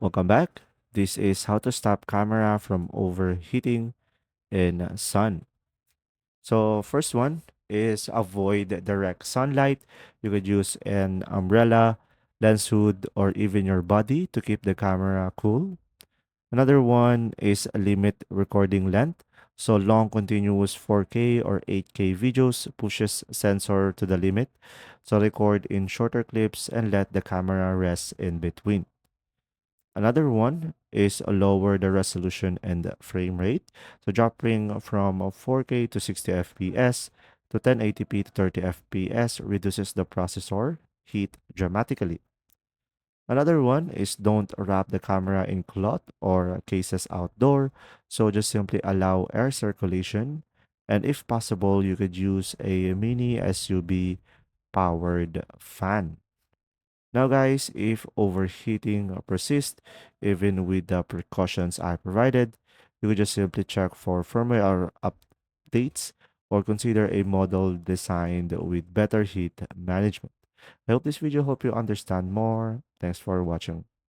Welcome back. This is how to stop camera from overheating in sun. So first one is avoid direct sunlight. You could use an umbrella, lens hood, or even your body to keep the camera cool. Another one is limit recording length. So long continuous 4K or 8K videos pushes sensor to the limit. So record in shorter clips and let the camera rest in between. Another one is lower the resolution and the frame rate. So dropping from 4K to 60 FPS to 1080p to 30 FPS reduces the processor heat dramatically. Another one is don't wrap the camera in cloth or cases outdoor. So just simply allow air circulation. And if possible, you could use a mini SUV powered fan. Now, guys, if overheating persists, even with the precautions I provided, you could just simply check for firmware updates or consider a model designed with better heat management. I hope this video helped you understand more. Thanks for watching.